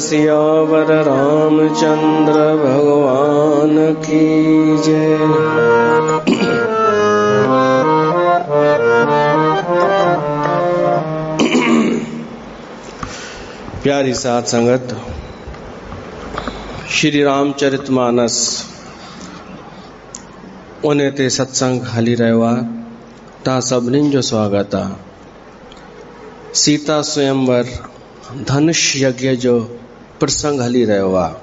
सियावर रामचंद्र भगवान की जय। प्यारी साथ संगत, श्री रामचरितमानस उन ते सत्संग हली रहियो आहे। तव्हां सभिनीनि जो स्वागत आहे। सीता स्वयंवर धनुष यज्ञ जो प्रसंग हली रहियो आहे,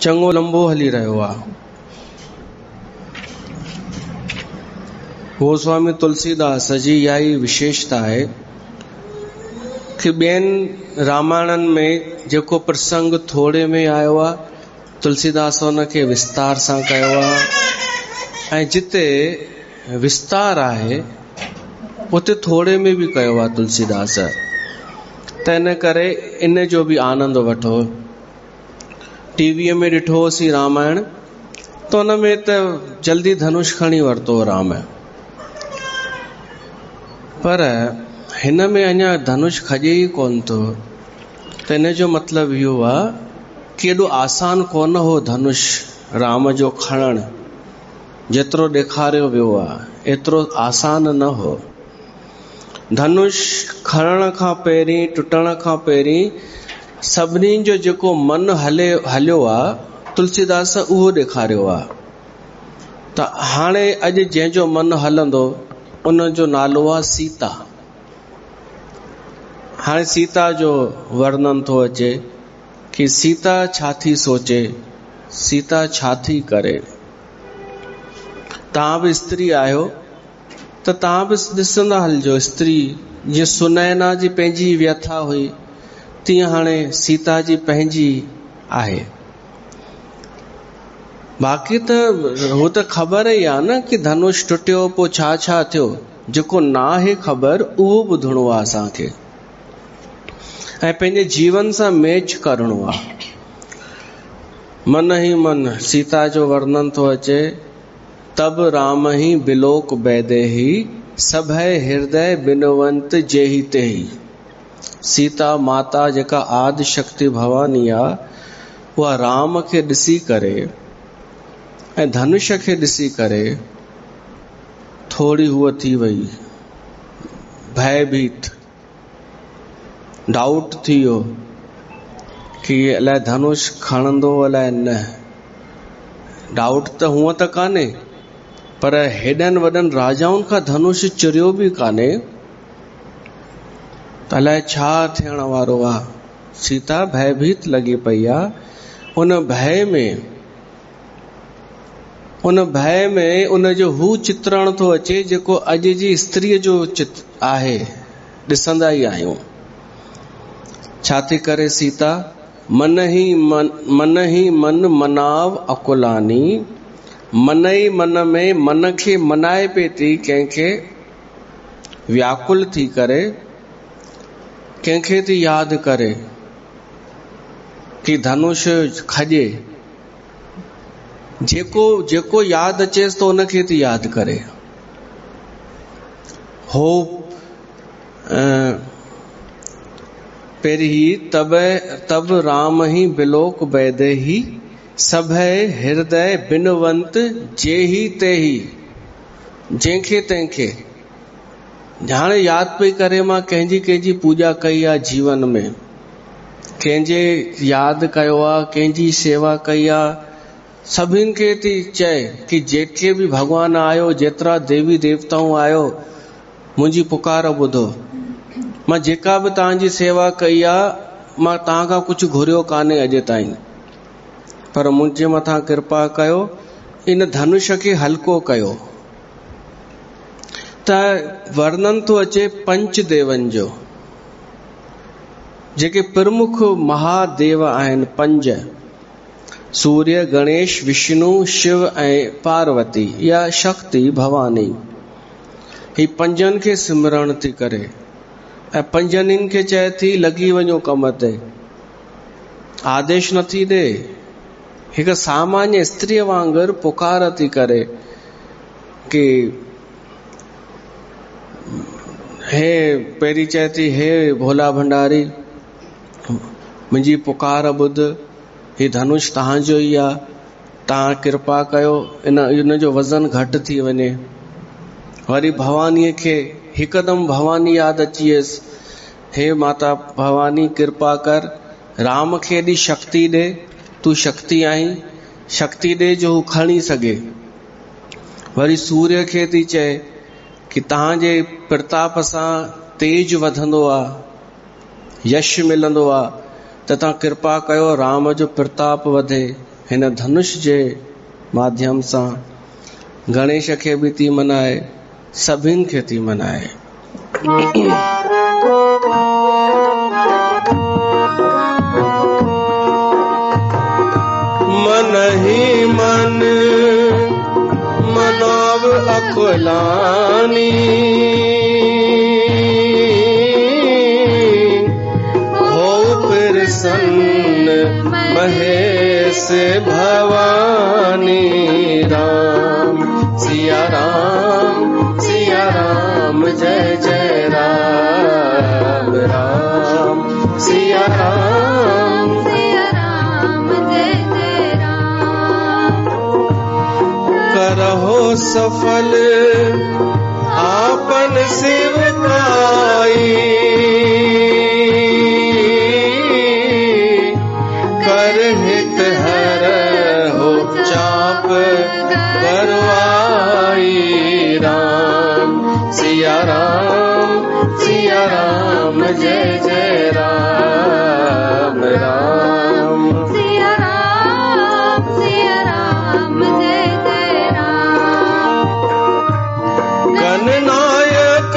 चङो लंबो हली रहियो आहे। गोस्वामी तुलसीदास जी इहा ई विशेषता आहे कि ॿियनि रामायणनि में जेको प्रसंग थोरे में आयो आहे, तुलसीदास उनखे विस्तार सां कयो आहे, ऐं जिते विस्तार आहे उते थोरे में भी कयो आहे तुलसीदास। त इन करे इन जो भी आनंद वठो। टीवीअ में ॾिठोसीं रामायण, त उन में त जल्दी धनुष खणी वरितो राम, पर हिन में अञा धनुष खॼे ई कोन थो। त इन जो मतिलबु इहो आहे केॾो आसान कोन हो धनुष राम जो खणण। जेतिरो ॾेखारियो वियो आहे एतिरो आसान न हो। धनुष खणण खां पहिरीं, टुटण खां पहिरीं सभिनी जो जेको मन हलियो आहे तुलसीदास उहो ॾेखारियो आहे। त हाणे अॼु जंहिंजो मन हलंदो उन जो नालो आहे सीता। हाणे सीता जो वर्णन थो अचे कि सीता छा थी सोचे, सीता छा थी करे। तव्हां बि स्त्री आहियो त तव्हां बि ॾिसंदा हलिजो, स्त्री जीअं सुनैना जी पंहिंजी व्यथा हुई तीअं हाणे सीता जी पंहिंजी आहे। बाक़ी त हू त ख़बर ई आहे न कि धनुष टुटियो पोइ छा छा थियो। जेको ना आहे ख़बर उहो ॿुधणो आहे असांखे ऐं पंहिंजे जीवन सां मैच करणो आहे। मन ही मन सीता जो वर्णन थो अचे। तब राम ही बिलोक बैदे ही सभय हृदय बिनवंत जेहि तेहि। सीता माता जेका आदि शक्ति भवानी आहे उहा राम खे ॾिसी करे ऐं धनुष खे ॾिसी करे थोड़ी हूअ थी वई, भयभीत, डाउट थी वियो कि अलाए धनुष खणंदो अलाए न। डाउट त हूअं त कान्हे, पर हेॾनि वॾनि राजाउनि खां धनुष चुरियो बि कान्हे, त अलाए छा थियण वारो आहे। सीता भयभीत लॻी पई आहे। उन भय में उन जो हू चित्रण थो अचे जेको अॼु जी स्त्रीअ जो चित्र आहे, ॾिसंदा ई आहियूं। छा थी करे सीता? मन ही मन मनाव अकुलानी। मन ई मन में मन खे मनाए पई थी, कंहिंखे व्याकुल थी करे, कंहिंखे थी यादि करे कि धनुष खॼे। जेको यादि अचेसि तो उनखे थी यादि करे। हो पहिरीं तब राम ही बिलोक बैदे ही सभय हृदय बिनवंत जेहि तेहि। जंहिंखे तंहिंखे हाणे यादि पई करे, मां कंहिंजी पूजा कई आहे जीवन में, कंहिंजे यादि कयो आहे, कंहिंजी सेवा कई आहे। सभिनि खे थी चए कि जेके बि भॻवान आयो, जेतिरा देवी देवताऊं आयो, मुंहिंजी पुकार ॿुधो। मां जेका बि तव्हांजी सेवा कई आहे, मां तव्हां खां कुझु घुरियो कान्हे अॼु ताईं, पर मुंहिंजे मथां कृपा कयो, इन धनुष खे हल्को कयो। त वर्णन थो अचे पंचदेवनि जो, जेके प्रमुख महादेव आहिनि पंज, सूर्य, गणेश, विष्णु, शिव ऐं पार्वती या शक्ति भवानी। ही पंजनि खे सिमरण थी करे ऐं पंजनि खे चए थी लॻी वञो कम ते। आदेश नथी ॾे, हिकु सामान्य स्त्रीअ वांगुरु पुकार थी करे कि हे, पहिरीं चए थी हे भोला भंडारी, मुंहिंजी पुकार ॿुध, ही धनुष तव्हांजो ई आहे, तव्हां कृपा कयो इन जो वज़न घटि थी वञे। वरी भवानीअ खे हिकदमि भवानी यादि अची वियसि। हे माता भवानी, कृपा कर, राम खे एॾी शक्ति ॾे, तूं शक्ति आहीं, शक्ति ॾे जो हू खणी सघे। वरी सूर्य खे थी चए कि तव्हांजे प्रताप सां तेज वधंदो आहे, यश मिलंदो आहे, त तव्हां कृपा कयो राम जो प्रताप वधे हिन धनुष जे माध्यम सां। गणेश खे बि थी मनाए, सभिनि खे थी मनाए। मन ही मन मनाव अकुलानी। महेश भवानी। राम सिया राम जय जय राम। राम सिया राम करहो सफल आपन सेवकाई, कर हित हरहो चाप बरवाई। राम सिया राम जय जय राम, राम सिया राम जय जय राम। गणनायक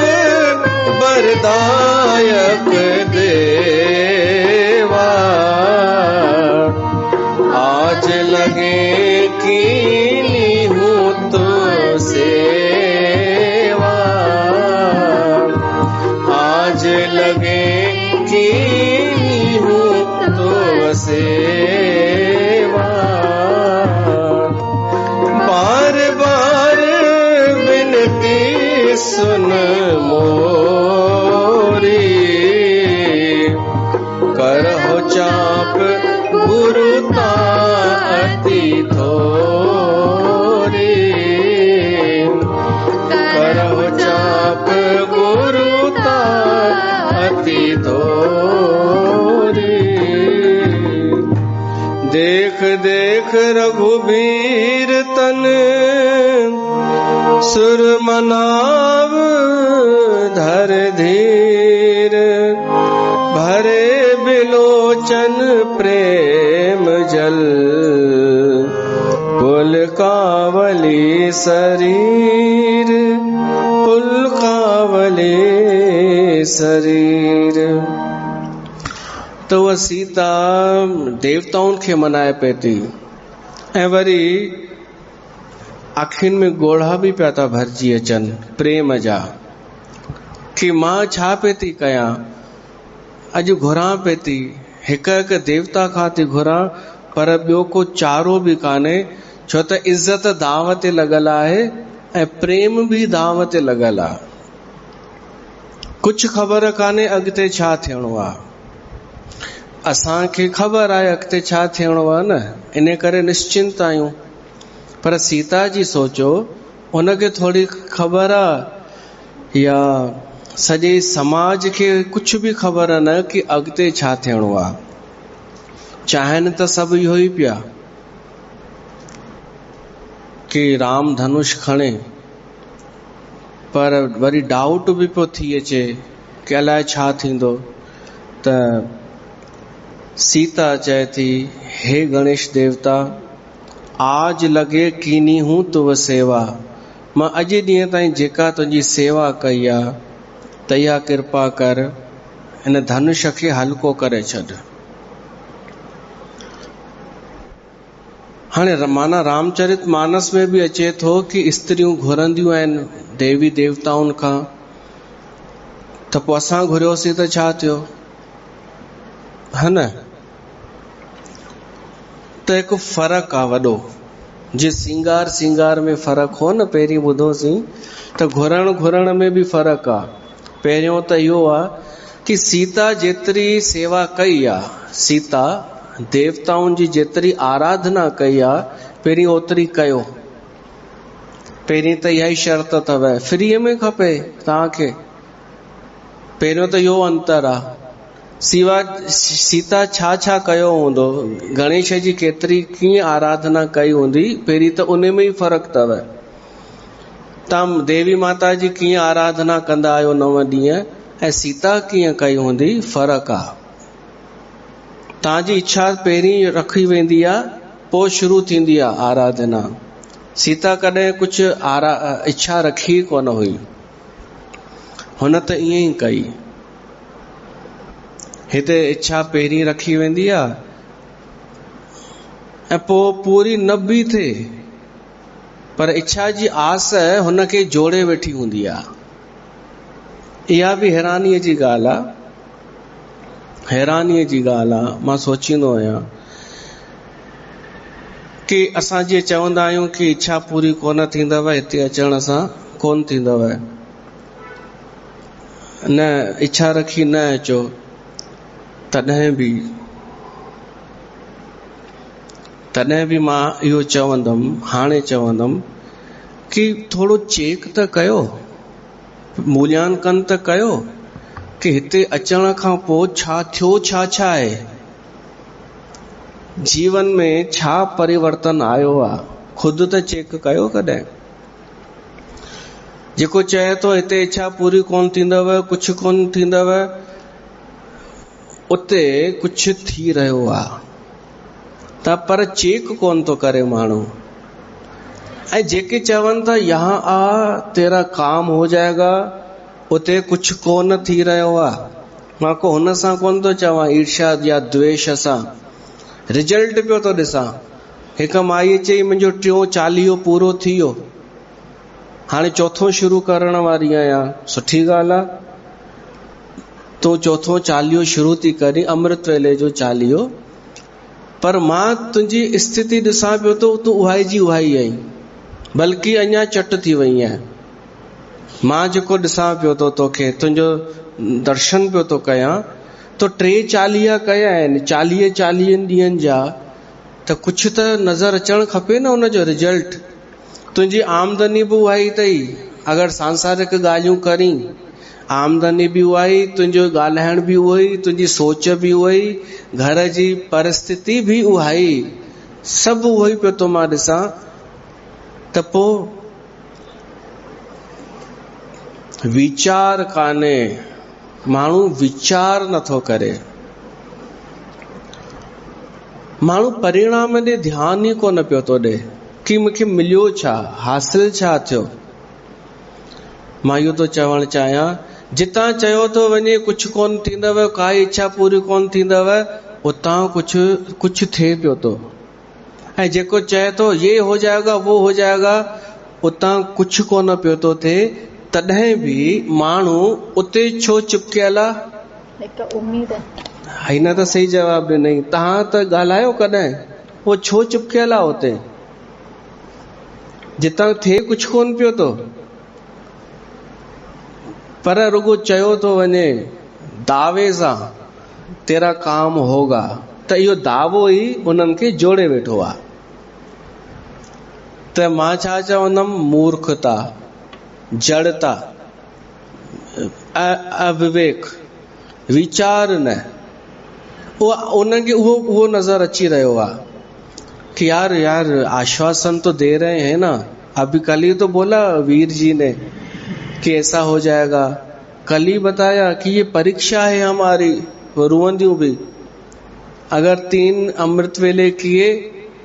वरदायक देवा, आज लगे कीनी हूँ तो सेवा, आज लगे कीनी हूँ तो सेवा। बार बार विनती सुन मोरी, करहो चाप गुरुता अति थोरी, करहो चाप गुरुता अति थोरी। देख देख रघुबीर तन सुर मनाव धर धीर, भरे बिलोचन प्रेम जल, पुलकावली शरीर, पुलकावली शरीर। तो वह सीता देवताउनि खे मनाए पई थी, ऐं वरी अखियुनि में ॻोढ़ा बि पिया था भरिजी अचनि प्रेम जा, कि मां छा पई थी कयां, अॼु घुरां पई थी, हिक हिक देवता खां थी घुरां, पर ॿियो को चारो बि कान्हे, छो त इज़त दाव ते लॻल आहे ऐं प्रेम बि दाव ते लॻल आहे। कुझु ख़बर कान्हे अॻिते छा थियणो आहे, असांखे ख़बर आहे अॻिते छा थियणो आहे न, इन करे निश्चिंत आहियूं। पर सीता जी सोचो, उनखे थोड़ी ख़बर आहे या सॼे समाज खे कुछ भी ख़बर न कि अॻिते छा थियणो आहे। चाहिनि त सभु इहो ई पिया कि राम धनुष खणे, पर वरी डाउट भी पियो थी अचे कि अलाए छा थींदो। त सीता चए थी, हे गणेश देवता, आज लगे कीनी हूं तुव सेवा, मां अॼु ॾींहं ताईं जेका तुंहिंजी सेवा कई आहे, त इहा कृपा कर हिन धनुष खे हल्को करे छॾ। हाणे माना रामचरित मानस में भी अचे थो कि स्त्रियूं घुरंदियूं आहिनि देवी देवताउनि खां, त पोइ असां घुरियोसीं त छा थियो, है न। त हिकु फ़र्क़ु आहे वॾो, जे सिंगार में फ़र्क़ु हो न, पहिरीं ॿुधोसीं त घुरण में भी फ़र्क़ु आहे। पहिरियों त इहो आहे कि सीता जेतिरी सेवा कई आहे, सीता देवताउनि जी जेतिरी आराधना कई आहे, पहिरीं ओतिरी कयो। पहिरीं त इहा ई शर्त अथव, फ्रीअ में खपे तव्हांखे। पहिरियों त इहो अंतर आहे। सीता छा छा कयो हूंदो, गणेश जी केतिरी कीअं आराधना कई हूंदी, पहिरीं त उन में ई फ़र्क़ु अथव। तव्हां देवी माता जी कीअं आराधना कंदा आहियो 9 ॾींहं, ऐं सीता कीअं कई हूंदी, फ़र्क़ु आहे। तव्हांजी इच्छा पहिरीं रखी वेंदी आहे, पोइ शुरू थींदी आहे आराधना। सीता कॾहिं कुझु इच्छा रखी कोन हुई, हुन त ईअं ई कई। हिते इच्छा पहिरीं रखी वेंदी आहे ऐं पोइ पूरी न बि थिए, पर इच्छा जी आस हुनखे जोड़े वेठी हूंदी आहे। इहा बि हैरानीअ जी ॻाल्हि आहे, हैरानीअ जी ॻाल्हि आहे। मां सोचींदो आहियां कि असां जीअं चवंदा आहियूं कि इच्छा पूरी कोन थींदव, हिते अचण सां कोन थींदव, न इच्छा रखी न अचो, तॾहिं बि मां इहो चवंदुमि, हाणे चवंदुमि कि थोड़ो चेक त कयो, मूल्यांकन त कयो कि हिते अचण खां पोइ छा थियो, छा छा आहे जीवन में, छा परिवर्तन आयो आहे, खुद त चेक कयो कॾहिं। जेको चए थो हिते इच्छा पूरी कोन थींदव, कुछ कोन थींदव, उते कुछ थी रहियो आहे त पर चेक कोन थो करे माण्हू। ऐं जेके चवनि था यहाँ आ तेरा काम हो जाएगा, उते कुछ कोन थी रहियो आहे। मां को हुन सां कोन थो चवां ईर्ष्या या द्वेष सां, रिजल्ट पियो थो ॾिसां। हिकु माई चई मुंहिंजो 3 चालीहो पूरो थी वियो, हाणे 4थो शुरू करण वारी आहियां। सुठी ॻाल्हि आहे, तो 4थो चालीहो शुरू थी करी, अमृत वेले जो चालीहो। पर मां तुंहिंजी स्थिति ॾिसां पियो तो तूं उहाई जी उहाई आई, बल्कि अञा चट थी वई आहे। मां जेको ॾिसां पियो तो तोखे, तुंहिंजो दर्शन पियो थो कयां, तो 3 चालीहा कया आहिनि 40 ॾींहंनि जा, त कुछ त नज़र अचणु खपे न हुनजो रिजल्ट। तुंहिंजी आमदनी बि उहा ई अथई, अगरि सांसारिक ॻाल्हियूं करी, आमदनी बि उहा ई, तुंहिंजो ॻाल्हाइण बि उहो ई, तुंहिंजी सोच बि उहा ई, घर जी परिस्थिति बि उहा ई, सभु उहो ई पियो थो मां ॾिसां। त पोइ वीचार कान्हे, माण्हू वीचार नथो करे, माण्हू परिणाम ॾे ध्यान ई कोन पियो थो ॾे कि मूंखे मिलियो छा, हासिल छा थियो। मां इहो थो चवणु चाहियां, जितां चयो थो वञे कुछ कोन थींदव, काई इच्छा पूरी कोन थींदव, उतां कुछ थिए पियो थो। ऐं जेको चए थो ये हो जाएगा वो हो जाएगा, उतां कुछ कोन पियो थो थिए। तॾहिं बि माण्हू उते छो चिपकियल आहे? हिकु उम्मीद। हिन त सही जवाब ॾिनई, तव्हां त ॻाल्हायो कॾहिं, वो छो चिपकियल आहे उते जितां थिए कुछ कोन पियो थो, पर रुगो चयो थो वञे दावे सां तेरा काम होगा। त इहो दावो ई उन्हनि खे जोड़े वेठो आहे। त मां छा चवंदमि, मूर्खता, जड़ता, अविवेक, विचार न, उनखे उहो नजर अची रहियो आहे कि यार आश्वासन तो दे रहे हैं ना, अभी कल ही तो बोला वीर जी ने कि ऐसा हो जाएगा, कल ही बताया कि ये परीक्षा है हमारी, रुअंदियूं भी। अगर 3 अमृत वेले किए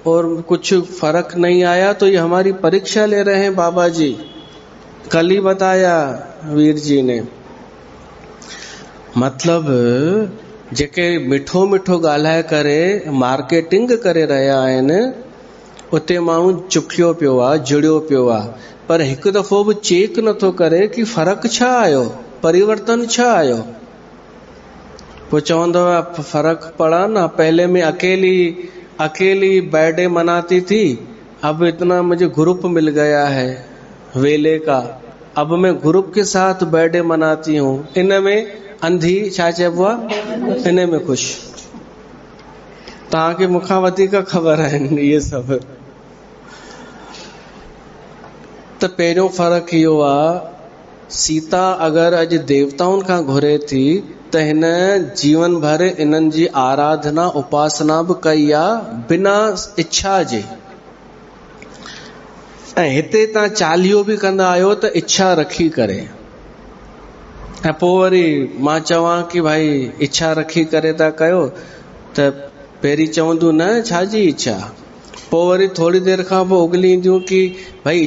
और कुछ फर्क नहीं आया तो ये हमारी परीक्षा ले रहे हैं बाबा जी, कल ही बताया वीर जी ने। मतलब जेके मिठो मिठो ॻाल्हाए करे मार्केटिंग करे रहिया आहिनि, उते माण्हू चुकियो पियो आहे, जुड़ियो पियो आहे, पर हिकु दफ़ो बि चेक नथो करे कि फर्क छा आयो, परिवर्तन छा आयो। पोइ चवंदो आहे फर्क पड़ा ना, पहले में अकेली बर्थडे मनाती थी, अब इतना मुझे ग्रुप मिल गया है वेले का, अब मैं ग्रुप के साथ बर्थडे मनाती हूँ। इनमें अंधी छा चइबो आहे, इन में खुश। तव्हांखे मूंखां वधीक ख़बर आहिनि इहे सभु। त पहिरियों फ़र्क़ु इहो आहे, सीता अगरि अॼु देवताउनि खां घुरे थी त हिन जीवन भर इन्हनि जी आराधना उपासना बि कई आहे बिना इच्छा जे। ऐं हिते तव्हां चालीहो बि कंदा आहियो त इच्छा रखी करे। ऐं पोइ वरी मां चवां कि भाई इच्छा रखी करे था कयो, त पहिरीं चवंदियूं न छाजी इच्छा, पोइ वरी थोरी देरि खां पोइ उगली ईंदियूं कि भाई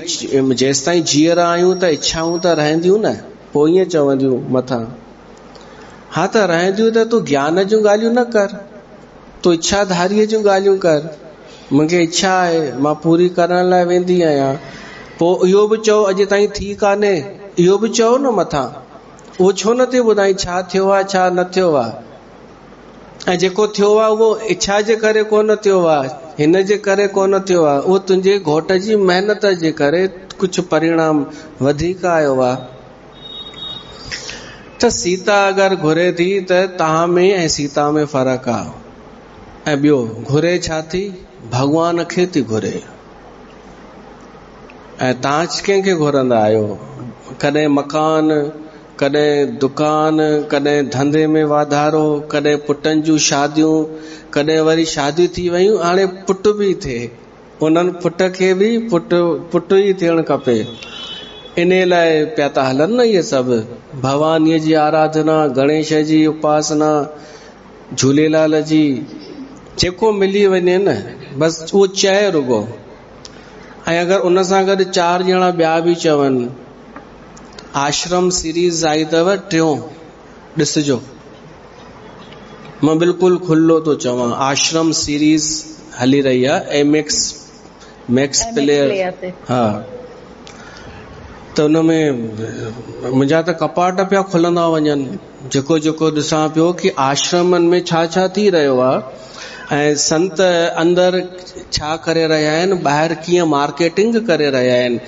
जेसि ताईं जीअर आहियूं त इच्छाऊं त रहंदियूं न, पोइ ईअं चवंदियूं मथां। हा त रहंदियूं त तूं ज्ञान जूं ॻाल्हियूं न कर, तूं इच्छाधारीअ जूं ॻाल्हियूं कर। मूंखे इच्छा आहे, मां पूरी करण लाइ वेंदी आहियां। पोइ इहो बि चओ अॼु ताईं थी कान्हे, इहो बि चओ न मथां। उहो छो नथी ॿुधाई छा थियो आहे छा न थियो आहे। ऐं जेको थियो आहे उहो इच्छा जे करे कोन थियो आहे, हिन जे करे कोन थियो आहे, उहो तुंहिंजे घोट जी महिनत जे करे कुछ परिणाम वधीक आयो आहे। त सीता अगरि घुरे थी त तव्हां में ऐं सीता में फ़र्क़ु आहे। ऐं ॿियो घुरे छा थी, भॻवान खे थी घुरे। ऐं तव्हां कंहिंखे घुरंदा आहियो? कॾहिं मकान, कॾहिं दुकान, कॾहिं धंधे में वाधारो, कॾहिं पुटनि जूं शादियूं, कॾहिं वरी शादियूं थी वयूं, हाणे पुट बि थिए, उन्हनि पुट खे बि पुट ई थियणु खपे। इन लाइ पिया था हलनि न इहे सभु, भवानीअ जी आराधना, गणेश जी उपासना, झूलेलाल जी, जेको मिली वञे न बसि उहो चए रुगो। ऐं अगरि उन सां गॾु 4 ॼणा ॿिया बि चवनि, आश्रम सीरीज़ आई अथव 3, ॾिसजो, मां बिल्कुलु खुलो थो चवां, आश्रम सीरीज़ हली रही आहे मैक्स प्लेयर। हा, त उनमें मुंहिंजा त कपाट पिया खुलंदा वञनि, जेको जेको ॾिसां पियो कि आश्रमनि में छा छा थी रहियो आहे ऐं संत अंदरि छा करे रहिया आहिनि, ॿाहिरि कीअं मार्केटिंग करे रहिया आहिनि।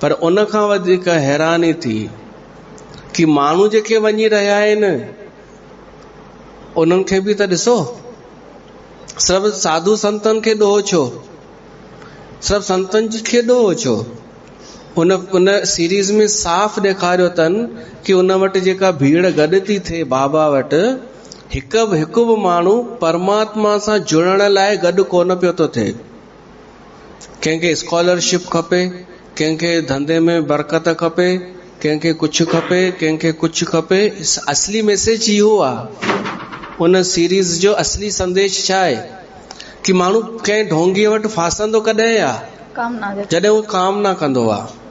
पर उन खां वधीक हैरानी थी कि माण्हू जेके वञी रहिया आहिनि उन्हनि खे बि त ॾिसो, सभु साधु संतनि खे ॾोहो छो, सभु संतनि खे ॾोहो छो? उन सीरीज़ में साफ़ ॾेखारियो अथनि कि उन वटि जेका भीड़ गॾु थी थिए बाबा वटि, हिकु बि माण्हू परमात्मा सां जुड़ण लाइ गॾु कोन पियो थो थिए। कंहिंखे स्कॉलरशिप खपे, कंहिंखे धंधे में बरकत खपे, कंहिंखे कुझु खपे, कंहिंखे कुझु खपे। असली मैसेज इहो आहे, उन सीरीज़ जो असली संदेश छा आहे कि माण्हू कंहिं ढोंगीअ वटि फासंदो कॾहिं आहे जॾहिं उहो काम न कंदो आहे।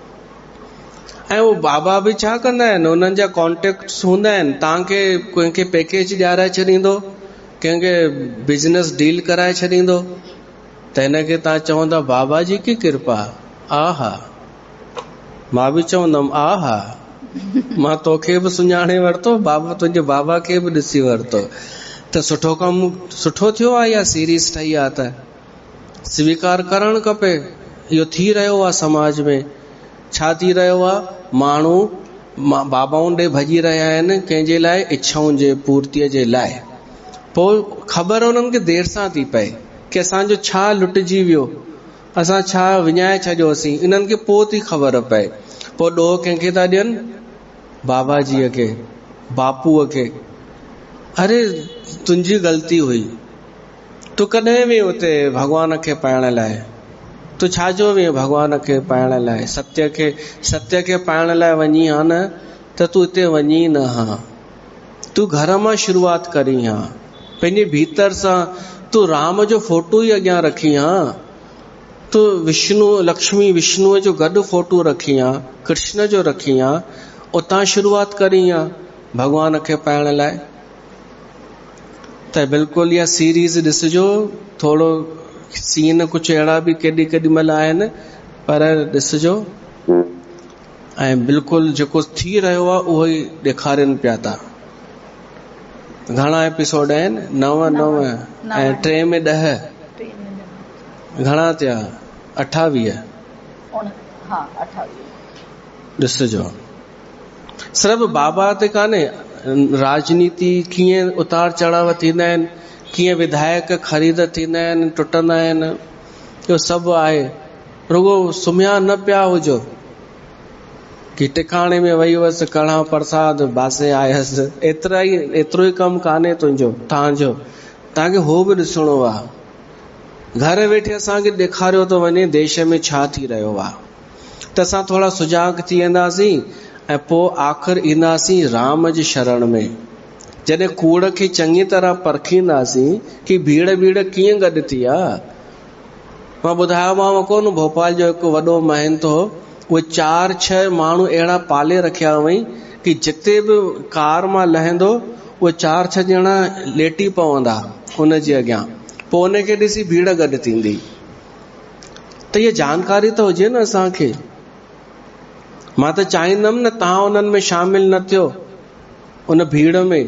ऐं उहो बाबा बि छा कंदा आहिनि, उन्हनि जा कॉन्टेक्ट्स हूंदा आहिनि, तव्हांखे कंहिंखे पैकेज ॾियाराए छॾींदो, कंहिंखे बिजनेस डील कराए छॾींदो, त हिनखे तव्हां चवंदा बाबा जी की कृपा। आहा, मां बि चवंदमि आहा, मां तोखे बि सुञाणे वरितो, बाबा तुंहिंजे बाबा खे बि ॾिसी वरितो, त सुठो कमु सुठो थियो आहे। इहा सीरीज़ ठही आहे त स्वीकार करणु खपे। इहो थी रहियो आहे समाज में। छा थी रहियो आहे, माण्हू बाबाउनि ॾे भॼी रहिया आहिनि कंहिंजे लाइ, इच्छाउनि जे पूर्तीअ जे लाइ। पोइ ख़बर उन्हनि खे देर सां थी पए कि असांजो छा लुटिजी वियो, असां छा विञाए छॾियोसीं, इन्हनि खे पोइ थी ख़बर पए। पोइ ॾोह कंहिंखे था ॾियनि, बाबा जीअ खे, बापूअ खे। अरे तुंहिंजी ग़लती हुई, तूं कॾहिं बि उते भॻवान खे पाइण लाइ, तूं छाजो बि भॻवान खे पाइण लाइ, सत्य खे पाइण लाइ वञी हा न, त तूं हिते वञी न हा, तूं घर मां शुरूआत करी हा, पंहिंजे भीतर सां तूं राम जो फोटो ई अॻियां रखी हा, तूं लक्ष्मी विष्णुअ जो गॾु फोटो रखी हा, कृष्ण जो रखी हा, उतां शुरूआत करी हा भॻवान खे पाइण लाइ। त बिल्कुलु इहा सीरीज़ ॾिसजो, थोरो सीन कुझु अहिड़ा बि केॾी महिल आहिनि, पर ॾिसजो। ऐं बिल्कुलु जेको थी रहियो आहे उहो ई ॾेखारनि पिया था। घणा एपिसोड आहिनि? 9 ऐं 3 में 10, घणा थिया? 28। ॾिसजो, सिर्फ़ु बाबा ते कान्हे, राजनीति कीअं उतार चढ़ाव थींदा आहिनि, कीअं विधायक ख़रीद थींदा आहिनि, टुटंदा आहिनि, इहो सभु आहे। रुगो सुम्हिया न पिया हुजो कि टिकाणे में वही हुअसि, कड़ा प्रसाद बासे आयसि, एतिरो ई कमु कान्हे तुंहिंजो, तव्हांखे हो बि ॾिसणो आहे। घर वेठे असांखे ॾेखारियो थो वञे देश में छा थी रहियो आहे, त असां थोरा सुजाग थी वेंदासीं ऐं पोइ आख़िर ईंदासीं राम जी शरण में। जॾहिं कूड़ खे चङी तरह परखींदासीं कि भीड़ कीअं गॾु थी आहे। मां ॿुधायोमांव कोन, भोपाल जो हिकु वॾो महंत हो, उहे 4-6 माण्हू अहिड़ा पाले रखिया हुअईं कि जिते बि कार मां लहंदो उहे 4-6 ॼणा लेटी पवंदा हुन जे अॻियां, पोइ उनखे ॾिसी भीड़ गॾु थींदी। त इहा जानकारी त हुजे न असांखे। मां त चाहींदमि न तव्हां उन्हनि में शामिल न थियो, उन भीड़ में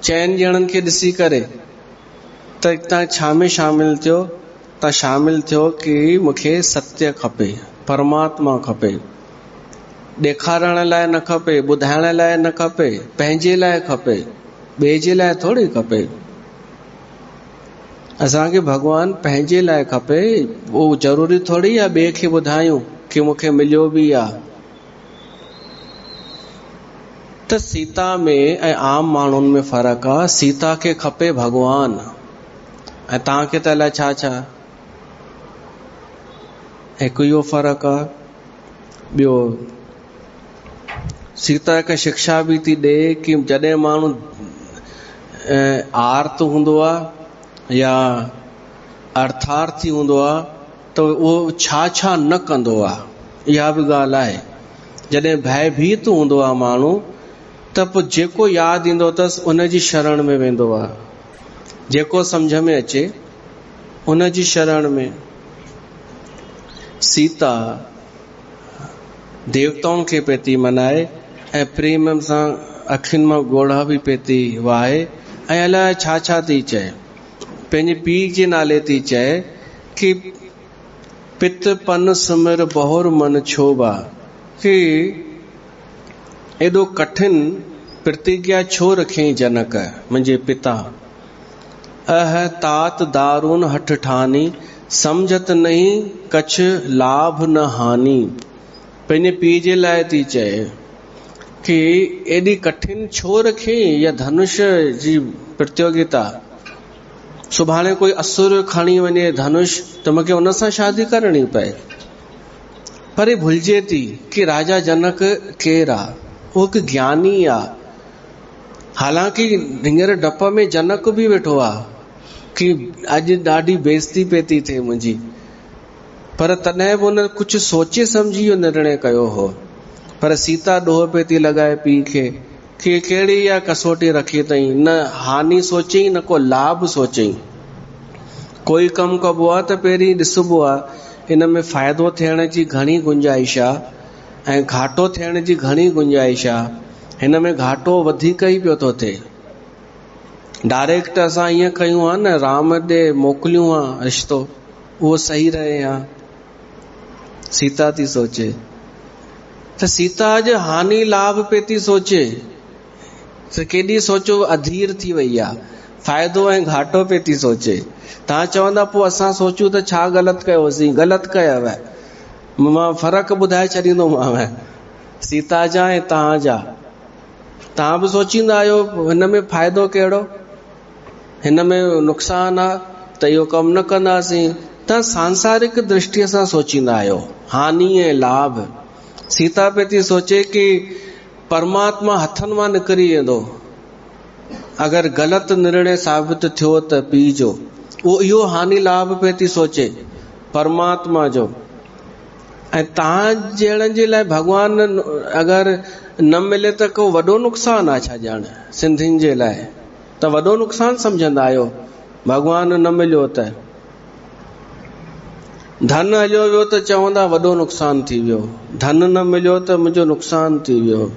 4 ॼणनि खे ॾिसी करे, त तव्हां छा में शामिल थियो? तव्हां शामिल थियो कि मूंखे सत्य खपे, परमात्मा खपे, ॾेखारण लाइ न खपे, ॿुधाइण लाइ न खपे, पंहिंजे लाइ खपे, ॿिए जे लाइ थोड़ी खपे। असांखे भगवान पंहिंजे लाइ खपे, उहो ज़रूरी थोड़ी आहे ॿिए खे ॿुधायूं कि मूंखे मिलियो बि आहे। त सीता में ऐं आम माण्हुनि में फ़र्क़ु आहे। सीता खे खपे भगवान, ऐं तव्हांखे त अलाए छा छा। हिकु इहो फ़र्क़ु आहे। ॿियो, सीता हिकु शिक्षा बि थी ॾे कि जॾहिं माण्हू आर्त हूंदो आहे या अर्थार्थी हूंदो आहे त उहो छा छा न कंदो आहे। इहा बि ॻाल्हि आहे। जॾहिं भयभीत हूंदो आहे माण्हू त पोइ जेको यादि ईंदो अथसि उन जी शरण में वेंदो आहे, जेको सम्झ में अचे उन जी शरण में। सीता देवताउनि खे पिए थी मनाए ऐं प्रेम सां अखियुनि मां ॻोढ़ा बि पिए थी वाहे ऐं अलाए छा छा थी चए। पंहिंजे पीउ जे नाले थी चए कि पित पन सुमिर बहुर मन छोबा, कि एॾो कठिन प्रतिज्ञा छो रखियईं जनक मुंहिंजे पिता। अह तात दारुन हठ ठानी, समझत नहीं कछ लाभ न हानि। पंहिंजे पीउ जे लाइ थी चए कि एॾी कठिन छो रखियईं इहा धनुष जी प्रतियोगिता। सुभाणे कोई असुर खणी वञे धनुष त मूंखे उन सां शादी करणी पए। पर ही भुलिजे थी कि राजा जनक केरु आहे। उहो हिकु ज्ञानी आहे। हालांकि हींअर डप में जनक बि वेठो आहे कि अॼु ॾाढी बेइज्जती पई थी थिए मुंहिंजी, पर तॾहिं बि उन कुझु सोचे सम्झी इहो निर्णय कयो हो। पर सीता ॾोह पई थी लॻाए पीउ खे कि कहिड़ी इहा कसोटी रखी अथई, न हानि सोचई न को लाभ सोचई। कोई कमु कबो आहे त पहिरीं ॾिसबो आहे इन में फ़ाइदो थियण जी घणी गुंजाइश आहे ऐं घाटो थियण जी घणी गुंजाइश आहे। हिन में घाटो वधीक ई पियो थो थिए। डायरेक्ट असां ईअं कयूं हा न, राम ॾे मोकिलियूं हा रिश्तो, उहो सही रहे हा। सीता थी सोचे त सीता अॼु हानि लाभ पे थी सोचे त केॾी सोचो अधीर थी वई आहे, फ़ाइदो ऐं घाटो पे थी सोचे। तव्हां चवंदा पोइ असां सोचूं त छा ग़लति कयोसीं। ग़लति कयव, मां फ़र्क़ु ॿुधाए छॾींदोमांव सीता जा ऐं तव्हां जा। तव्हां बि सोचींदा आहियो हिन में फ़ाइदो कहिड़ो, हिन में नुक़सान आहे त इहो कमु न कंदासीं। तव्हां सांसारिक दृष्टिअ सां सोचींदा आहियो हानि ऐं लाभ। सीता पे थी सोचे कि परमात्मा हथनि मां निकिरी वेंदो अगरि ग़लति निर्णय साबित थियो त पीउ जो। उहो इहो हानि लाभ पे थी सोचे परमात्मा जो। ऐं तव्हां जहिड़नि जे लाइ भॻवान अगरि न मिले त को वॾो नुक़सान आहे छा? ॼाण सिंधियुनि जे लाइ त वॾो नुक़सान सम्झंदा आहियो भॻवान न मिलियो त। धन हलियो वियो त चवंदा वॾो नुक़सान थी वियो, धन न मिलियो त मुंहिंजो नुक़सान थी वियो।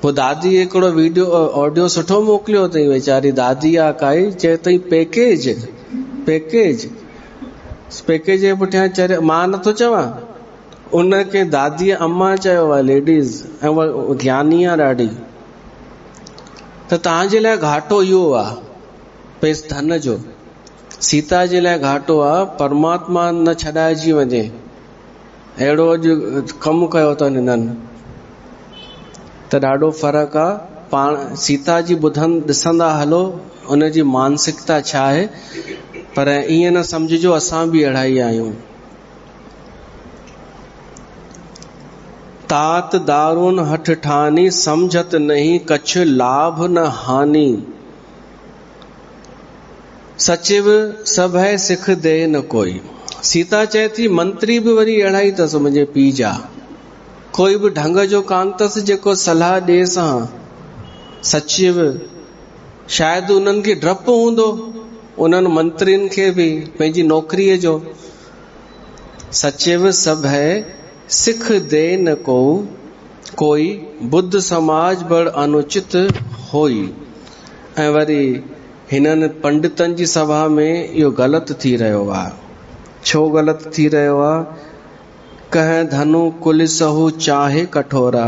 पोइ दादी हिकिड़ो वीडियो ऑडियो सुठो मोकिलियो अथई, वीचारी दादी आहे काई, चए अथई पैकेज पैकेज पैकेज जे पुठियां चढ़े। मां नथो चवां, उनखे दादीअ अम्मा चयो आहे लेडीज़, ऐं उहा ज्ञानी आहे ॾाढी। त तव्हांजे लाइ घाटो इहो आहे पैस धन जो। सीता जे लाइ घाटो आहे परमात्मा न छॾाइजी वञे। अहिड़ो अॼु कमु कयो अथनि हिननि त ॾाढो फ़र्क़ु आहे। पाण सीता जी ॾिसंदा हलो उन जी मानसिकता छा आहे, पर ईअं न सम्झिजो असां बि अहिड़ा ई आहियूं। तात दारुन हठ ठानी, समझत नहीं कछ लाभ न हानि। सचिव सभ है सिख दे न कोई। सीता चए थी मंत्री बि वरी अहिड़ा ई अथसि मुंहिंजे पीउ जा, कोई बि ढंग जो कान अथसि जेको सलाह ॾे सां। सचिव शायदि उन्हनि खे डपु हूंदो, उन्हनि मंत्रियुनि खे बि पंहिंजी नौकरीअ जो। सचिव सभ है सिख दे न को कोई, बुद्ध समाज बड़ अनुचित होई। ऐं वरी हिननि पंडितनि जी सभा में इहो ग़लति थी रहियो आहे। छो ग़लति थी रहियो आहे? कह धनु कुल सहु चाहे कठोरा,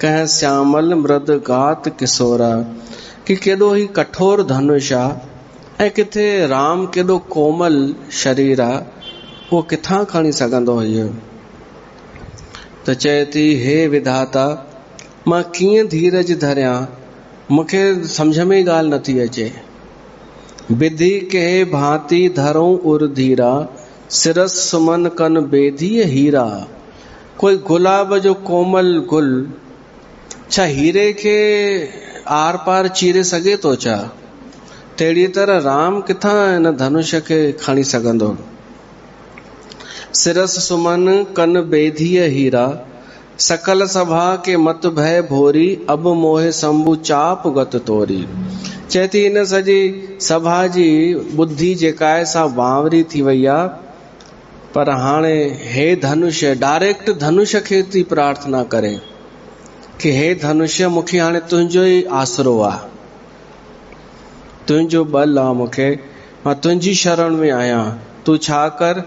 कह श्यामल मृद गात किशोरा। कि केॾो ही कठोर धनुष आहे ऐं किथे राम केॾो कोमल शरीर आहे, उहो किथां खणी सघंदो इहो? त चए थी, हे विधाता, मां कीअं धीरज धरियां, मूंखे सम्झ में ई ॻाल्हि नथी अचे। विधि के भांति धरूं उर धीरा, सिरस सुमन कन बेधीअ हीरा। कोई गुलाब जो कोमल गुल छा हीरे खे आर पार चीरे सघे थो छा? तहिड़ी तरह राम किथां हिन धनुष खे खणी सघंदो? सिरस सुमन कन बेधीअ हीरा, सकल सभा के मत भय भोरी, अब मोहे शंभु चाप गत तोरी। चए थी, हिन सॼी सभा जी बुद्धि जेका आहे सा बावरी थी वई आहे, पर हाणे हे धनुष, डायरेक्ट धनुष खे थी प्रार्थना करे कि हे धनुष, मूंखे हाणे तुंहिंजो ई आसरो आहे, तुंहिंजो बल आहे, मूंखे मां तुंहिंजी शरण में आहियां। तूं छा कर,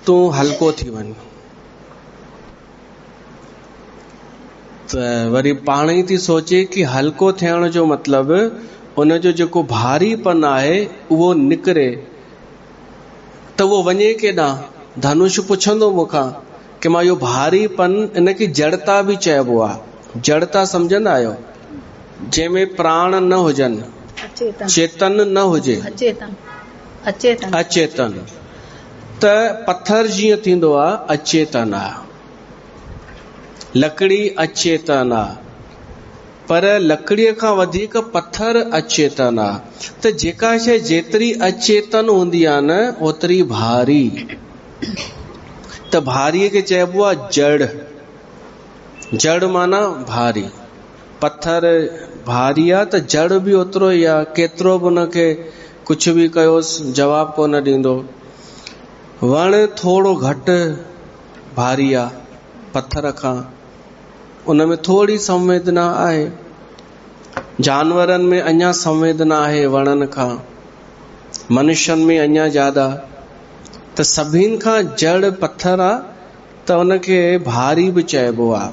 तूं हल्को थी वञ। त वरी पाण ई थी सोचे कि हल्को थियण जो मतिलबु उनजो जेको भारीपन आहे उहो निकिरे, त उहो वञे केॾां? धनुष पुछंदो मूंखां कि मां इहो भारीपन, इनखे जड़ता बि चइबो आहे। जड़ता सम्झंदा आहियो? जंहिंमें प्राण न हुजनि, चेतन न हुजे, अचेतन। त पत्थर जीअं थींदो आहे, अचेतन आहे, लकड़ी अचेतन आहे, पर लकड़ीअ खां वधीक पत्थर अचेतन आहे। त जेका शइ जेतिरी अचेतन हूंदी आहे न, ओतिरी भारी। त भारीअ खे चइबो आहे जड़। जड़ माना भारी। पत्थर भारी आहे त जड़ बि ओतिरो ई आहे, केतिरो बि उनखे कुझु बि कयोसि जवाब कोन ॾींदो। वण थोरो घटि भारी आहे पत्थर खां, उनमें थोड़ी संवेदना आहे। जानवरनि में अञा संवेदना आहे वणनि खां, मनुष्यनि में अञा ज्यादा। त सभिनि खां जड़ पत्थर आहे, त उनखे भारी बि चइबो आहे।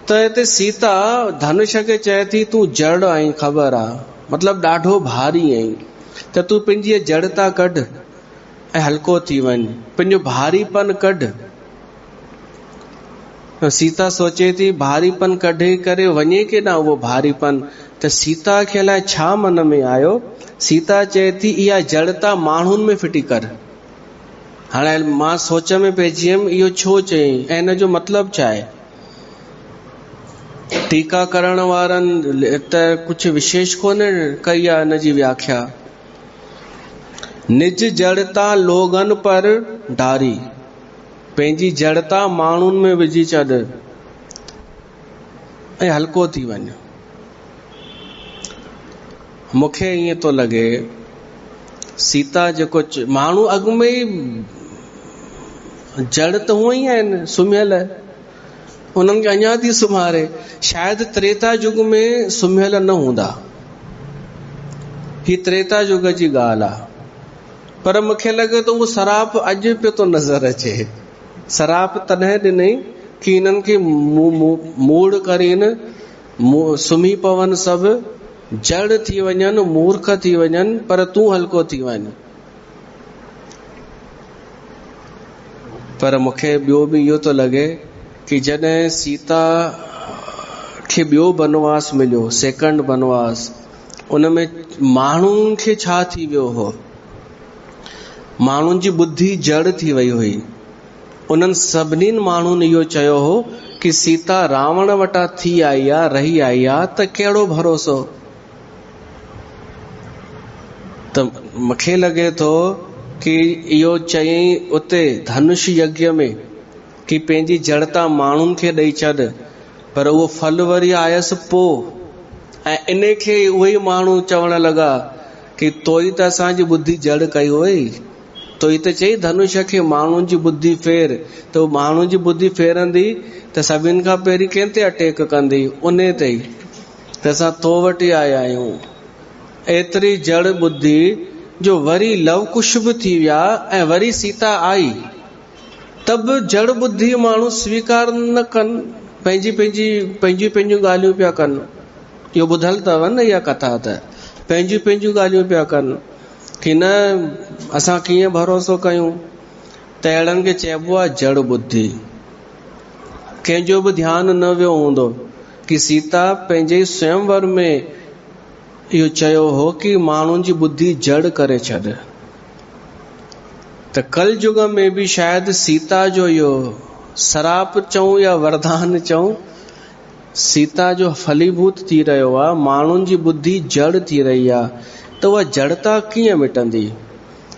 त हिते सीता धनुष खे चए थी, तूं जड़ आहीं, ख़बर आहे, मतिलबु ॾाढो भारी आहीं, त तूं पंहिंजी जड़ता कढ ऐं हल्को थी वञ, पंहिंजो भारीपन कढ। सीता सोचे थी, भारीपन कढे करे वञे केॾां उहो भारीपन? त सीता खे अलाए छा मन में आयो, सीता चए थी, इहा जड़ता माण्हुनि में फिटी कर। हाणे मां सोच में पइजी वियमि, इहो छो चयईं ऐं हिन जो मतिलबु छा आहे? टीका करण वारनि त कुझु विशेष कोन कई आहे हिन जी व्याख्या। निज जड़ता लोगन पर डारी, पंहिंजी जड़ता माण्हुनि में विझी छॾ ऐं हल्को थी वञ। मूंखे ईअं थो लॻे, सीता जेको माण्हू अॻु में ई जड़ त हूअं ई आहिनि सुम्हियल, उन्हनि खे अञा थी सुम्हारे। शायदि त्रेता युग में सुम्हियल न हूंदा, ही त्रेता युग जी ॻाल्हि आहे। पर मूंखे लॻे थो उहो सराप अॼु पियो थो नज़र अचे। सराप तॾहिं ॾिनई कि हिननि खे मूड़ करीन, सुम्ही पवनि, सभु जड़ थी वञनि, मूर्ख थी वञनि, पर तूं हल्को थी वञ। पर मूंखे ॿियो बि इहो थो लॻे कि जॾहिं सीता खे ॿियो बनवास मिलियो, सेकंड बनवास, उनमें माण्हुनि खे छा थी वियो हो? माण्हुनि जी बुद्धि जड़ थी वई हुई। उन्हनि सभिनीनि माण्हुनि इहो चयो हो कि सीता रावण वटां थी आई आहे, रही आई आहे, त कहिड़ो भरोसो? त मूंखे लॻे थो कि इहो चयईं उते धनुष यज्ञ में कि पंहिंजी जड़ता माण्हुनि खे ॾेई छॾ, पर उहो फल वरी आयसि पोइ। ऐं इन खे उहे माण्हू चवण लॻा कि तोई त असांजी बुद्धि जड़ कई हुई, तो ही त चई धनुष खे माण्हुनि जी बुद्धि फेर। त माण्हुनि जी बुद्धि फेरंदी त सभिनि खां पहिरीं कंहिं ते अटैक कंदी? उन ते ई। त असां तो वटि आया आहियूं। एतिरी जड़ बुद्धि जो वरी लव कुश बि थी विया ऐं वरी सीता आई, तब जड़ बुद्धि माण्हू स्वीकार न कनि, पंहिंजियूं ॻाल्हियूं पिया कनि। इहो ॿुधल अथव न इहा कथा? त पंहिंजियूं ॻाल्हियूं पिया कनि। कि न असां कीअं भरोसो कयूं, त अहिड़नि खे चइबो आहे जड़ बुद्धि। कंहिंजो बि ध्यानु न वियो हूंदो कि सीता पंहिंजे स्वयंवर में इहो चयो हो कि माण्हुनि जी बुद्धि जड़ करे छॾ। त कल युग में भी शायद सीता जो इहो सराप चऊं या वरदान चऊं, सीता जो फलीभूत थी रहियो आहे। माण्हुनि जी बुद्धि जड़ थी रही आहे, त उहा जड़ता कीअं मिटंदी?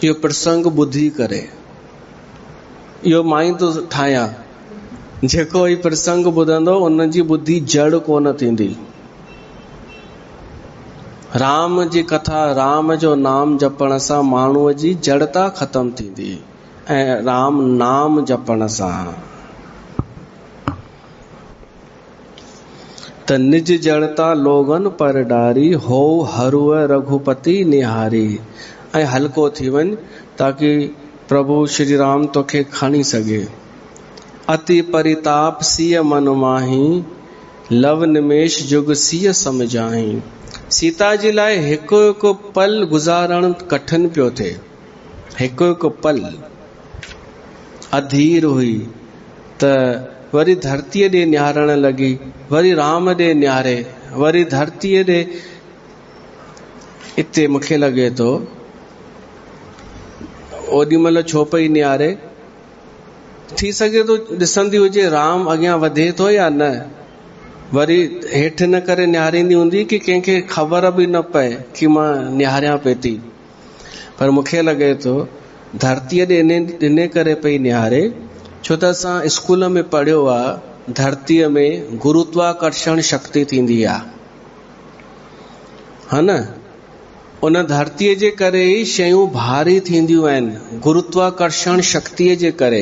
इहो प्रसंग ॿुधी करे इहो मां ई थो ठाहियां, जेको ही प्रसंग ॿुधंदो उन जी बुद्धि जड़ कोन थींदी। राम जी कथा, राम जो नाम जपण सां माण्हूअ जी जड़ता ख़तम थींदी, ऐं राम नाम जपण सां त निज जड़ता लोगन पर डारी, हो हरुअ रघुपति निहारी। ऐं हल्को थी वञ ताकि प्रभु श्री राम तोखे खणी सघे। अति परिताप सिय मन माही, लव निमेश जुग सिय समझाही। सीता जी लाइ हिकु हिकु पल गुज़ारण कठिन पियो थिए। हिकु हिकु पल अधीर हुई त वरी धरतीअ ॾे निहारण लॻी, वरी राम ॾे निहारे, वरी धरतीअ ॾे। इते मूंखे लॻे थो ओॾी महिल छो पई निहारे, थी सघे थो ॾिसंदी हुजे राम अॻियां वधे थो या न, वरी हेठि न करे निहारींदी हूंदी कि कंहिंखे ख़बर बि न पए कि मां निहारियां पई थी। पर मूंखे लॻे थो धरतीअ ॾे इन करे पई निहारे छो त असां स्कूल में पढ़ियो आहे धरतीअ में गुरुत्वाकर्षण शक्ति थींदी आहे, हा न? उन धरतीअ जे करे ई शयूं भारी थींदियूं आहिनि, गुरुत्वाकर्षण शक्तिअ जे करे।